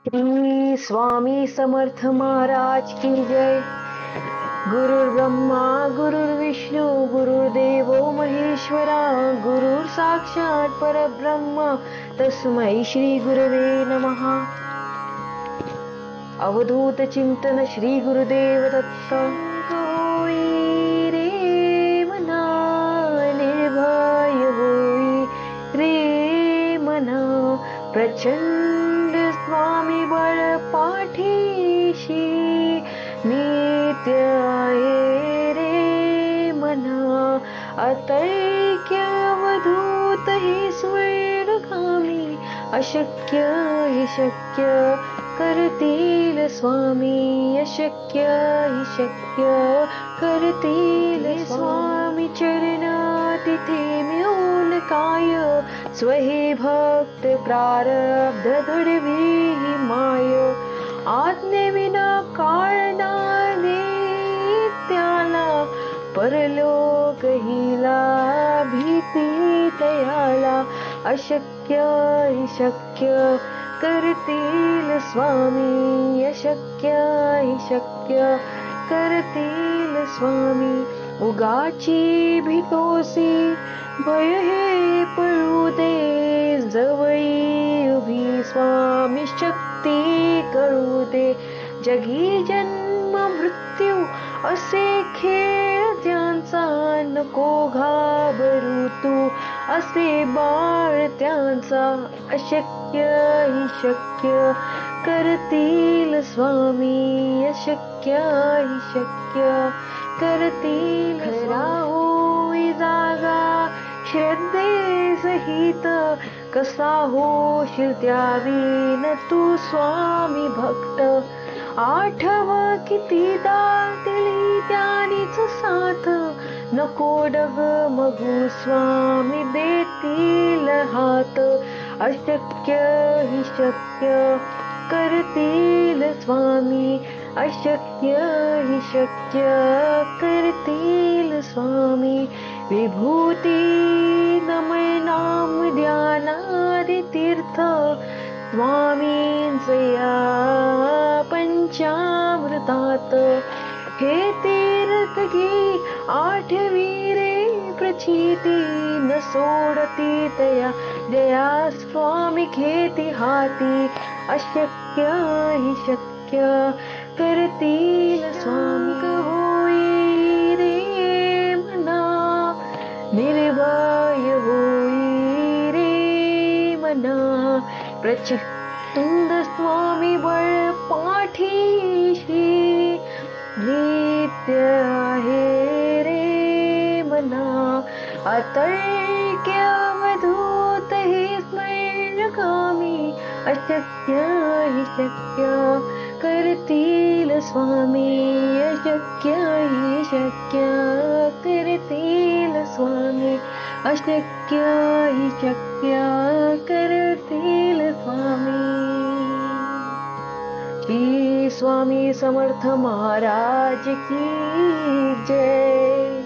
श्री स्वामी समर्थ महाराज की जय। गुरुर् ब्रह्मा गुरुर्विष्णू गुरुर्देव महेश्वरा, गुरुर् साक्षात परब्रह्म तस्मै श्री गुरवे नमः। अवधूत चिंतन श्री गुरुदेव दत्त। होई रे मना, निर्भय होई रे मना, प्रचंड स्वामी बळ पाठीशी, नित्य आहे रे मना, अतैक्य अवधूत ही स्वर्गगामी, अशक्य हि शक्य करतील स्वामी, अशक्य हि शक्य करतील स्वामी। चरणा तिथे मिळून काय, स्वहे भक्त प्रारब्ध घडवी माय, आज्ञेविना काळना त्याला, परलोक हिला भीती तयाला, अशक्य हि शक्य करतील स्वामी, अशक्य हि शक्य करतील स्वामी। उगाची भीतोसी भय हे पळू दे, जवळी उभी स्वामी शक्ती कळू दे। जगी जन्म मृत्यू असे खेळ त्यांचा, नको घाबरू तू असे बाळ त्यांचा, अशक्य हि शक्य करतील स्वामी, अशक्य हि शक्य करतील। खरा होई जागा श्रद्धे सहित, कसा होशील त्यावीन तू स्वामी भक्त। आठव कितीदा दिली त्यानीच साथ, नको डगमगू स्वामी देतील हात, अशक्य हि शक्य करतील स्वामी, अशक्य हि शक्य करतील स्वामी। विभूती नमय नाम ध्यानादि तीर्थ, स्वामींचे या पंचामृतात, हे तीर्थ घे आठवी रे प्रचिती, न सोडती तया जया स्वामी घेती हाती, अशक्य हि शक्य करतील स्वामी। होई रे मना, निर्भय होई रे मना, प्रचंड स्वामी बळ पाठीशी, नित्य आहे रे मना, अतैक्य अवधूत हे स्वर्गगामी, अशक्य हि शक्य करतील स्वामी, अशक्य हि शक्य करतील स्वामी, अशक्य हि शक्य करतील स्वामी। श्री स्वामी समर्थ महाराज की जय।